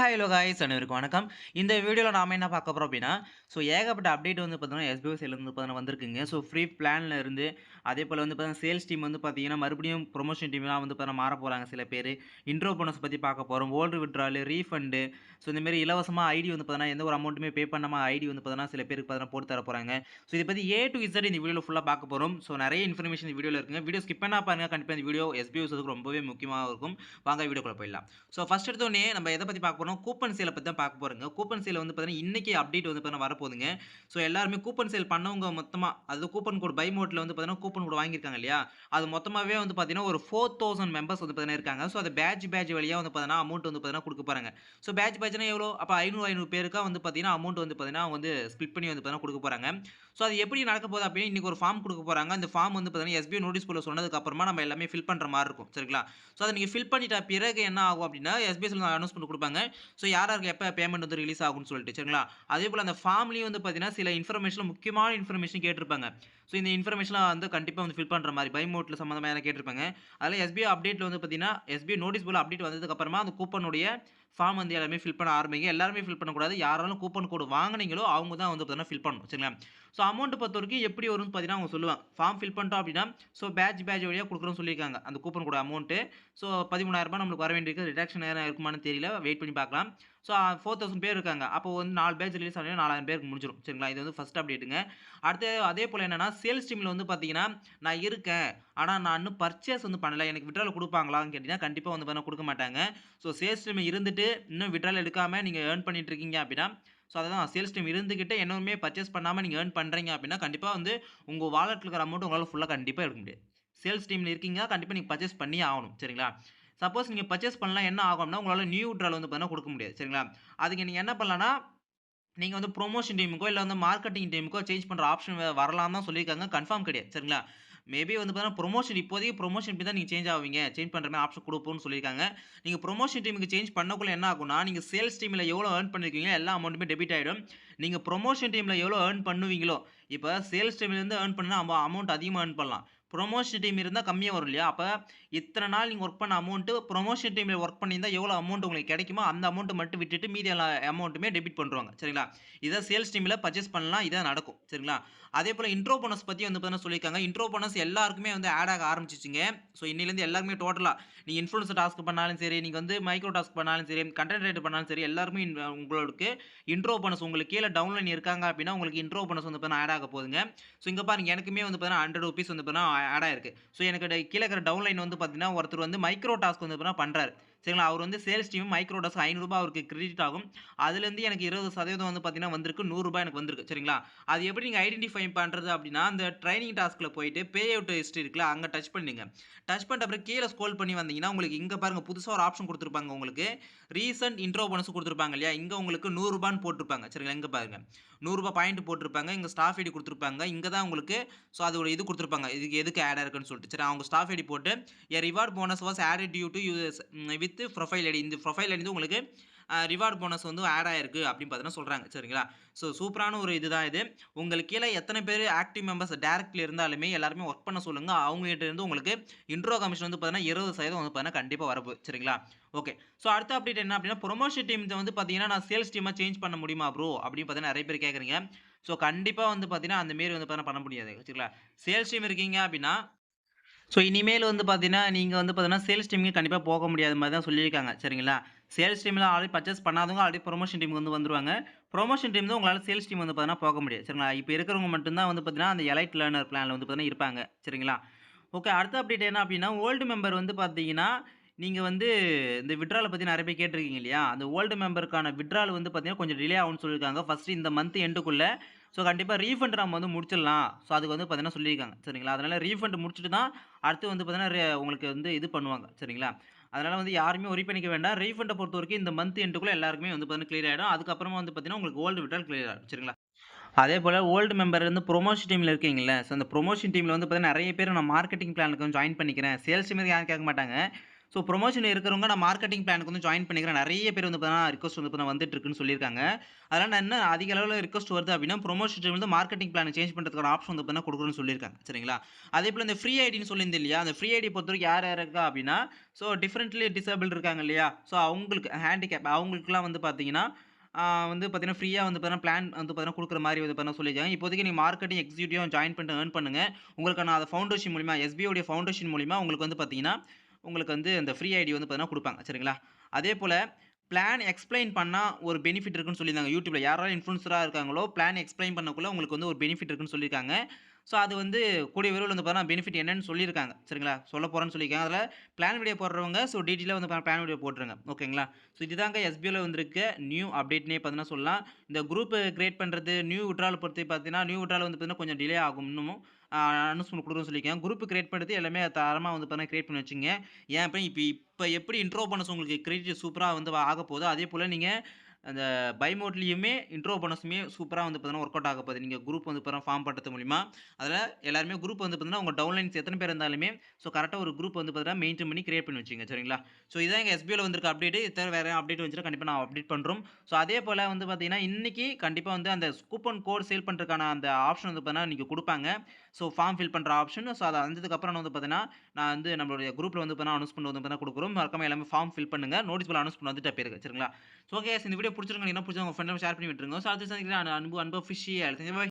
Hi hello guys அனைவருக்கும் வணக்கம். இந்த வீடியோல நாம என்ன பார்க்க போறோம் அப்டின்னா, ஏகப்பட்ட அப்டேட் வந்து பார்த்தீங்கன்னா, எஸ்பிஓ சைட்லருந்து பார்த்தீங்கன்னா வந்திருக்குங்க. ஃப்ரீ பிளான்ல இருந்து அதேபோல வந்து பார்த்தீங்கன்னா, சேல்ஸ் டீம் வந்து பார்த்தீங்கன்னா, மறுபடியும் புரமோஷன் டீம்லாம் வந்து பார்த்தீங்கன்னா மாறப் போறாங்க சில பேரு. இன்ட்ரோ போனஸ் பத்தி பார்க்க போறோம். ஓல்டு வித்ட்ரால், ரீஃபண்ட் இந்த மாரி இலவசமா ஐடி வந்து பார்த்தீங்கன்னா, எந்த ஒரு அமௌண்ட்டுமே பே பண்ணாம ஐடி வந்து பார்த்தீங்கன்னா, சில பேருக்கு பார்த்தீங்கன்னா போட்டு தர போறாங்க. இத பத்தி ஏ டூ இசட் இந்த வீடியோல ஃபுல்லா பார்க்க போறோம். நெறைய இன்ஃபர்மேஷன் இந்த வீடியோல இருக்குங்க. வீடியோ ஸ்கிப் பண்ணாம பாருங்க. கண்டிப்பா இந்த வீடியோ எஸ்பிஓ யூசருக்கு ரொம்பவே முக்கியமா இருக்கும். வாங்க வீடியோக்குள்ள போயிடலாம். ஃபர்ஸ்ட் எடுத்தோனே நம்ம எத பத்தி பார்க்க போறோம், கூப்பன் சேல பத்தி தான் பார்க்க போறோங்க. கூப்பன் சேல் வந்து பார்த்தீங்கன்னா, இன்னைக்கு அப்டேட் வந்து பார்த்தீங்கன்னா வரப்போதுங்க. எல்லாருமே கூப்பன் சேல் பண்ணவங்க மொத்தமா, அதாவது கூப்பன் கோட் பை மோட்ல வந்து பார்த்தீங்கன்னா, கூப்பன் கோட் வாங்கியிருக்காங்க இல்லையா? அது மொத்தமாவே வந்து பார்த்தீங்கன்னா, ஒரு 4000 மெம்பர்ஸ் வந்து பார்த்தீங்கன்னா இருக்காங்க. அது பேட்ச் வழியா வந்து பார்த்தீங்கன்னா, அமௌண்ட் வந்து பார்த்தீங்கன்னா குடுக்க போறாங்க. பேட்ச்னா எவ்வளோ? அப்ப 500 பேருக்கா வந்து பார்த்தீங்கன்னா, அமௌண்ட் வந்து பார்த்தீங்கன்னா, அவங்க வந்து ஸ்ப்ளிட் பண்ணி வந்து பார்த்தீங்கன்னா குடுக்க போறாங்க. அது எப்படி நடக்க போகுது அப்படின்னு இன்னைக்கு ஒரு ஃபார்ம் குடுக்க போறாங்க. அந்த ஃபார்ம் வந்து பார்த்தீங்கன்னா, எஸ்பிஐ நோட்டீஸ் போர்ட்ல சொன்னதுக்கு அப்புறமா நம்ம எல்லாமே ஃபில் பண்ற மாரி இருக்கும். சரிங்களா? அத நீங்க ஃபில் பண்ணிட்ட பிறகு என்ன ஆகும் அப்படின்னா, எஸ்பிஐல அனௌன்ஸ்மென்ட் குடுப்பாங்க. யார் யாருக்கு எப்ப பேமெண்ட் வந்து ரிலீஸ் ஆகும்னு சொல்லிட்டு. சரிங்களா? அதேபோல அந்த ஃபார்ம்லயும் வந்து பார்த்தீங்கன்னா, சில முக்கியமான இன்ஃபர்மேஷன் கேட்டிருப்பாங்க. இந்த இன்ஃபர்மேஷன்லாம் வந்து கண்டிப்பா வந்து ஃபில் பண்ற மாரி பை மோட்ல சம்மந்தமா எதனா கேட்டிருப்பாங்க. அதுல எஸ்பிஐ அப்டேட்ல வந்து பார்த்தீங்கன்னா, எஸ்பிஐ நோட்டீஸ் போர்ட்ல அப்டேட் வந்ததுக்கு அப்புறமா அந்த கூப்பனுடைய ஃபார்ம் வந்து எல்லாமே ஃபில் பண்ண ஆரம்பிங்க. எல்லாருமே ஃபில் பண்ணக்கூடாது. யாரெல்லாம் கூப்பன் கோட் வாங்குனீங்களோ, அவங்க தான் வந்து பார்த்தீங்கன்னா ஃபில் பண்ணணும். சரிங்களா? அமௌண்ட் பொறுத்தவரைக்கும் எப்படி வரும்னு பார்த்தீங்கன்னா, அவங்க சொல்லுவாங்க. ஃபார்ம் ஃபில் பண்ணிட்டோம் அப்படின்னா, பேட்ச் வழியா குடுக்குறோம்னு சொல்லியிருக்காங்க. அந்த கூப்பன் கோட் அமௌண்ட். ரூ. 13,000 நம்மளுக்கு வர வேண்டியிருக்கு. ரிடக்ஷன் எதனா இருக்குமான்னு தெரியல. வெயிட் பண்ணி பார்க்கலாம். 4000 பேர் இருக்காங்க. அப்போ வந்து 4 பேட்ச் ரிலீஸ் ஆனோனே 4000 பேருக்கு முடிஞ்சிரும். சரிங்களா? இது வந்து ஃபர்ஸ்ட் அப்டேட்டுங்க. அடுத்து அதே போல என்னன்னா, சேல்ஸ் டீம்ல வந்து பார்த்தீங்கன்னா, நான் இருக்கேன். ஆனா நான் இன்னும் பர்ச்சேஸ் வந்து பண்ணல. எனக்கு விட்ரால் குடுப்பாங்களான்னு கேட்டீங்கன்னா, கண்டிப்பா வந்து பார்த்தீங்கன்னா குடுக்க மாட்டாங்க. சேல்ஸ் டீம் இருந்துட்டு, இன்னும் விட்ரால் எடுக்காம நீங்க ஏர்ன் பண்ணிட்டு இருக்கீங்க அப்படின்னா, அதுதான் சேல்ஸ் டீம் இருந்துகிட்டு இன்னுமே பர்ச்சேஸ் பண்ணாம நீங்க ஏர்ன் பண்றீங்க அப்படின்னா, கண்டிப்பா வந்து உங்க வாலெட்ல இருக்கிற அமௌண்ட் உங்களால ஃபுல்லா கண்டிப்பா எடுக்க முடியாது. சேல்ஸ் டீம்ல இருக்கீங்க, கண்டிப்பா நீங்க பர்ச்சேஸ் பண்ணியே ஆகணும். சரிங்களா? சப்போஸ் நீங்க பர்ச்சேஸ் பண்ணலாம் என்ன ஆகும்னா, உங்களால நியூ விட்ரால் வந்து பார்த்தீங்கன்னா குடுக்க முடியாது. சரிங்களா? அதுக்கு நீங்க என்ன பண்ணலாம்னா, நீங்க வந்து புரமோஷன் டீமுக்கோ, இல்ல வந்து மார்க்கெட்டிங் டீமுக்கோ சேஞ்ச் பண்ற ஆப்ஷன் வரலாம்னு தான் சொல்லியிருக்காங்க. கன்ஃபார்ம் கிடையாது. சரிங்களா? மேபி வந்து பார்த்தீங்கன்னா, இப்போதைக்கு புரமோஷன் டீம் தான் நீங்க சேஞ்ச் ஆவீங்க. சேஞ்ச் பண்ற மாரி ஆப்ஷன் குடுப்போம்னு சொல்லியிருக்காங்க. நீங்க புரமோஷன் டீமுக்கு சேஞ்ச் பண்ணக்குள்ள என்ன ஆகும்னா, நீங்க சேல்ஸ் டீம்ல எவ்வளோ ஏர்ன் பண்ணியிருக்கீங்களோ, எல்லா அமௌண்ட்டுமே டெபிட் ஆயிடும். நீங்க புரமோஷன் டீம்ல எவ்வளோ ஏர்ன் பண்ணுவீங்களோ, இப்ப சேல்ஸ் டீம்ல இருந்து ஏர்ன் பண்ணா அமௌண்ட் அதிகமா ஏர்ன் பண்ணலாம். புரமோஷன் டீம் இருந்தா கம்மியா வரும் இல்லையா? அப்ப இத்தன நாள் நீங்க வொர்க் பண்ண அமௌண்ட் புரமோஷன் டீம்ல வொர்க் பண்ணியிருந்தா எவ்வளோ அமௌண்ட் உங்களுக்கு கிடைக்குமோ, அந்த அமௌண்ட்ட மட்டும் விட்டுட்டு மீதி எல்லா அமௌண்ட்டுமே டெபிட் பண்ருவாங்க. சரிங்களா? இத சேல்ஸ் டீம்ல பர்ச்சேஸ் பண்ணலாம். இதான் நடக்கும். சரிங்களா? அதேபோல இன்ட்ரோ போனஸ் பத்தி வந்து பார்த்தீங்கன்னா சொல்லியிருக்காங்க. இன்ட்ரோ போனஸ் எல்லாருக்குமே வந்து ஆட் ஆக ஆரம்பிச்சுச்சுங்க. இன்னையிலேருந்து எல்லாருமே டோட்டலா நீங்க இன்ஃப்ளூயன்சர் டாஸ்க் பண்ணாலும் சரி, நீங்க வந்து மைக்ரோ டாஸ்க் பண்ணாலும் சரி, கன்டென்ட் ரைட்டர் பண்ணாலும் சரி, எல்லாருமே உங்களுக்கு இன்ட்ரோ போனஸ் உங்களுக்கு கீழ டவுன்லைன் இருக்காங்க அப்படின்னா, உங்களுக்கு இன்ட்ரோ போனஸ் வந்து பார்த்தீங்கன்னா ஆட் ஆக போகுதுங்க. இங்க பாருங்க எனக்குமே வந்து பார்த்தீங்கன்னா ₹100 வந்து பார்த்தீங்கன்னா ஆட் ஆயிருக்கு. எனக்கு கீழ இருக்கிற டவுன்லைன் வந்து பார்த்தீங்கன்னா, ஒருத்தர் வந்து மைக்ரோ டாஸ்க் வந்து பார்த்தீங்கன்னா பண்றாரு. சரிங்களா? அவர் வந்து சேல்ஸ் டீம் மைக்ரோ டாஸ்க் ₹500 அவருக்கு கிரெடிட் ஆகும். அதுலேருந்து எனக்கு 20% வந்து பார்த்தீங்கன்னா வந்திருக்கு. ₹100 எனக்கு வந்திருக்கு. சரிங்களா? அது எப்படி நீங்க ஐடென்டிஃபை பண்றது அப்படின்னா, அந்த ட்ரெய்னிங் டாஸ்க்ல போயிட்டு பே அவுட் ஹிஸ்டரி இருக்குல்ல, அங்க டச் பண்ணுங்க. டச் பண்ணிட்ட பிறகு கீழ ஸ்க்ரோல் பண்ணி வந்தீங்கன்னா, உங்களுக்கு இங்க பாருங்க புதுசா ஒரு ஆப்ஷன் குடுத்திருப்பாங்க உங்களுக்கு. ரீசென்ட் இன்ட்ரோ போனஸ் குடுத்திருப்பாங்க இல்லையா? இங்க உங்களுக்கு ₹100 போட்டிருப்பாங்க. சரிங்களா? இங்க பாருங்க. ₹100 பாயிண்ட் போட்டிருப்பாங்க. இங்க ஸ்டாஃப் ஐடி குடுத்திருப்பாங்க. இங்க தான் உங்களுக்கு அதோட இது குடுத்திருப்பாங்க. இதுக்கு எதுக்கு ஆட் ஆயிருக்குன்னு சொல்லிட்டு. சரி அவங்க ஸ்டாஃப் ஐடி போட்டு reward bonus was added due to users with profile ID. இந்த ப்ரொஃபைல் ஐடி வந்து உங்களுக்கு ரிவார்ட் போனஸ் வந்து ஆட் ஆயிருக்கு அப்படின்னு பார்த்தீங்கன்னா சொல்றாங்க. சரிங்களா? சூப்பரான ஒரு இதுதான் இது. உங்களுக்கு கீழ எத்தன பேரு ஆக்டிவ் மெம்பர்ஸ் டைரக்ட்ல இருந்தாலுமே எல்லாருமே வொர்க் பண்ண சொல்லுங்க. அவங்ககிட்ட இருந்து உங்களுக்கு இன்ட்ரோ கமிஷன் வந்து பார்த்தீங்கன்னா 20% வந்து பார்த்தீங்கன்னா கண்டிப்பா வரப்போகுது. சரிங்களா? ஓகே. அடுத்த அப்டேட் என்ன அப்படின்னா, புரமோஷன் டீம் வந்து பார்த்தீங்கன்னா, நான் சேல்ஸ் டீமா சேஞ்ச் பண்ண முடியுமா ப்ரோ? அப்படின்னு பார்த்தீங்கன்னா நெறைய பேர் கேட்கறீங்க. கண்டிப்பா வந்து பார்த்தீங்கன்னா, அந்த மாரி வந்து பார்த்தீங்கன்னா பண்ண முடியாது. சரிங்களா? சேல்ஸ் டீம் இருக்கீங்க அப்படின்னா இனிமேல் வந்து பார்த்தீங்கன்னா, நீங்க வந்து பார்த்தீங்கன்னா, சேல்ஸ் டீம்க்கு கண்டிப்பா போக முடியாத மாரி தான் சொல்லியிருக்காங்க. சரிங்களா? சேல்ஸ் டீம்ல ஆல்ரெடி பர்ச்சேஸ் பண்ணாதவங்க ஆல்ரெடி புரமோஷன் டீம்க்கு வந்து வந்துருவாங்க. புரமோஷன் டீம் தான் உங்களால சேல்ஸ் டீம் வந்து பார்த்தீங்கன்னா போக முடியாது. சரிங்களா? இப்ப இருக்கிறவங்க மட்டும் தான் வந்து பார்த்தீங்கன்னா, அந்த எலைட் லேர்னர் பிளான்ல வந்து பார்த்தீங்கன்னா இருப்பாங்க. சரிங்களா? ஓகே. அடுத்த அப்டேட் என்ன அப்டின்னா, ஓல்டு மெம்பர் வந்து பார்த்தீங்கன்னா, நீங்க வந்து இந்த விட்ரால பத்தி நெறைய பேர் கேட்டிருக்கீங்க இல்லையா? அந்த ஓல்டு மெம்பருக்கான விட்ரால் வந்து பார்த்தீங்கன்னா, கொஞ்சம் டிலே ஆகும்னு சொல்லியிருக்காங்க. ஃபர்ஸ்ட் இந்த மந்த் எண்டுக்குள்ள கண்டிப்பா ரீஃபண்ட் நம்ம வந்து முடிச்சிடலாம். அதுக்கு வந்து பார்த்தீங்கன்னா சொல்லியிருக்காங்க. சரிங்களா? அதனால ரீஃபண்ட் முடிச்சுட்டு தான் அடுத்து வந்து பார்த்தீங்கன்னா, உங்களுக்கு வந்து இது பண்ணுவாங்க. சரிங்களா? அதனால வந்து யாருமே வொரி பண்ணிக்க வேண்டாம். ரீஃபண்ட பொறுத்தவரைக்கும் இந்த மந்த் எண்டுக்குள்ள எல்லாருக்குமே வந்து பார்த்தீங்கன்னா கிளியர் ஆயிடும். அதுக்கப்புறமா வந்து பார்த்தீங்கன்னா, உங்களுக்கு ஓல்டு விட்ரால் கிளியர் ஆயிடும். சரிங்களா? அதேபோல ஓல்டு மெம்பர் வந்து புரமோஷன் டீம்ல இருக்கீங்கல்ல, அந்த புரமோஷன் டீம்ல வந்து பார்த்தீங்கன்னா, நெறைய பேர் நான் மார்க்கெட்டிங் பிளானுக்கு வந்து ஜாயின் பண்ணிக்கிறேன். சேல்ஸ் டீம் யாரும் கேட்க மாட்டாங்க. ஸோ ப்ரொமோஷன் இருக்கிறவங்க நான் மார்க்கெட்டிங் பிளானுக்கு வந்து ஜாயின் பண்ணிக்கிறேன். நெறைய பேர் வந்து பார்த்தீங்கன்னா, ரிக்வெஸ்ட் வந்து பார்த்தீங்கன்னா வந்துட்டு இருக்குன்னு சொல்லியிருக்காங்க. அதனால நான் என்ன அதிக அளவுல ரிக்வெஸ்ட் வருது அப்டின்னா, ப்ரொமோஷன் டீம் வந்து மார்க்கெட்டிங் பிளான சேஞ்ச் பண்றதுக்கான ஆப்ஷன் வந்து பார்த்தீங்கன்னா குடுக்குறோம்னு சொல்லியிருக்காங்க. சரிங்களா? அதேபோல இந்த ஃப்ரீ ஐடின்னு சொல்லியிருந்தேன் இல்லையா? அந்த ஃப்ரீ ஐடி பொறுத்தவரைக்கும் யார் யார் இருக்கா அப்டின்னா, ஸோ டிஃபரண்ட்லி டிசேபிள்ட் இருக்காங்க இல்லையா? ஸோ அவங்களுக்கு ஹேண்டிகேப் அவங்களுக்குலாம் வந்து பார்த்தீங்கன்னா, ஆ வந்து பார்த்தீங்கன்னா, ஃப்ரீயா வந்து பார்த்தீங்கன்னா, பிளான் வந்து பார்த்தீங்கன்னா குடுக்குற மாரி வந்து பார்த்தீங்கன்னா சொல்லியிருக்காங்க. இப்போதைக்கு நீங்க மார்க்கெட்டிங் எக்ஸிக்யூட்டிவா ஜாயின் பண்ணிட்டு ஏர்ன் பண்ணுங்க. உங்களுக்கான அது ஃபவுண்டேஷன் மூலியமா எஸ்பிஐ உடைய ஃபவுண்டேஷன் மூலியமா உங்களுக்கு வந்து பார்த்தீங்கன்னா, உங்களுக்கு வந்து அந்த ஃப்ரீ ஐடி வந்து பார்த்தீங்கன்னா குடுப்பாங்க. சரிங்களா? அதேபோல பிளான் எக்ஸ்ப்ளைன் பண்ணா ஒரு பெனிஃபிட் இருக்குன்னு சொல்லியிருந்தாங்க. YouTubeல யாரெல்லாம் இன்ஃப்ளூயன்சரா இருக்காங்களோ, பிளான் எக்ஸ்ப்ளைன் பண்ணக்குள்ள உங்களுக்கு வந்து ஒரு பெனிஃபிட் இருக்குன்னு சொல்லியிருக்காங்க. ஸோ அது வந்து கூடிய விரைவில வந்து பார்த்தீங்கன்னா, பெனிஃபிட் என்னன்னு சொல்லியிருக்காங்க. சரிங்களா? சொல்லப் போறேன்னு சொல்லியிருக்காங்க. அதில பிளான் வீடியோ போடுறவங்க ஸோ டீட்டெயிலா வந்து பிளான் வீடியோ போட்டுருங்க. ஓகேங்களா? ஸோ இதுதாங்க எஸ்பிஐல வந்திருக்க நியூ அப்டேட்னே பார்த்தீங்கன்னா சொல்லலாம். இந்த குரூப் கிரியேட் பண்றது, நியூ வித்ட்ரால் பொறுத்து பார்த்தீங்கன்னா, நியூ வித்ட்ரால் வந்து பார்த்தீங்கன்னா கொஞ்சம் டிலே ஆகும் இன்னமும். அனௌன்ஸ்மென்ட் குடுக்குறோம்னு சொல்லியிருக்காங்க. குரூப் கிரியேட் பண்றது எல்லாமே தரமா வந்து பார்த்தீங்கன்னா கிரியேட் பண்ணி வச்சுக்கங்க. ஏன் அப்ப இப்ப எப்படி இன்ட்ரோ போனஸ் உங்களுக்கு கிரெடிட் சூப்பரா வந்து ஆகப்போதோ, அதேபோல நீங்க அந்த பை மோட்லயுமே இன்ட்ரோ போனஸுமே சூப்பரா வந்து பார்த்தீங்கன்னா, ஒர்க் அவுட் ஆகப்போது. நீங்க குரூப் வந்து பார்த்தீங்கன்னா ஃபார்ம் பண்றது மூலியமா. அதில எல்லாருமே குரூப் வந்து பார்த்தீங்கன்னா, உங்க டவுன்லைன்ஸ் எத்தன பேர் இருந்தாலுமே, ஸோ கரெக்ட்டா ஒரு குரூப் வந்து பார்த்தீங்கன்னா, மெயின்டெயின் பண்ணி கிரியேட் பண்ணி வச்சுக்கங்க. சரிங்களா? ஸோ இதான் எங்க எஸ்பிஐல வந்திருக்க அப்டேட். இது தவிர வேற அப்டேட் வந்துச்சுன்னா கண்டிப்பா நான் அப்டேட் பண்றோம். ஸோ அதேபோல வந்து பார்த்தீங்கன்னா, இன்னைக்கு கண்டிப்பா வந்து அந்த கூப்பன் கோட் சேல் பண்றதுக்கான அந்த ஆப்ஷன் வந்து பார்த்தீங்கன்னா, இன்னைக்கு குடுப்பாங்க. ஸோ ஃபார்ம் ஃபில் பண்ற ஆப்ஷன். ஸோ அது வந்ததுக்கப்புறம் வந்து பார்த்தீங்கன்னா, நான் வந்து நம்மளுடைய குரூப்ல வந்து பார்த்தீங்கன்னா, அனௌன்ஸ்மென்ட் வந்து பார்த்தீங்கன்னா குடுக்குறோம். மறக்காம எல்லாமே ஃபார்ம் ஃபில் பண்ணுங்க. நோட்டீஸ் போர்ட்ல அனௌன்ஸ்மென்ட் வந்துட்டே போயிருக்கு. சரிங்களா? ஸோ ஓகே காய்ஸ் இந்த வீடியோ புடிச்சிருந்தா என்ன புடிச்சா உங்க ஃப்ரெண்டோட ஷேர் பண்ணி விட்டுருங்க. ஸோ அடுத்த சந்திக்கிறேன். அன்பு அன்பு அஃபிஷியல். பாய்.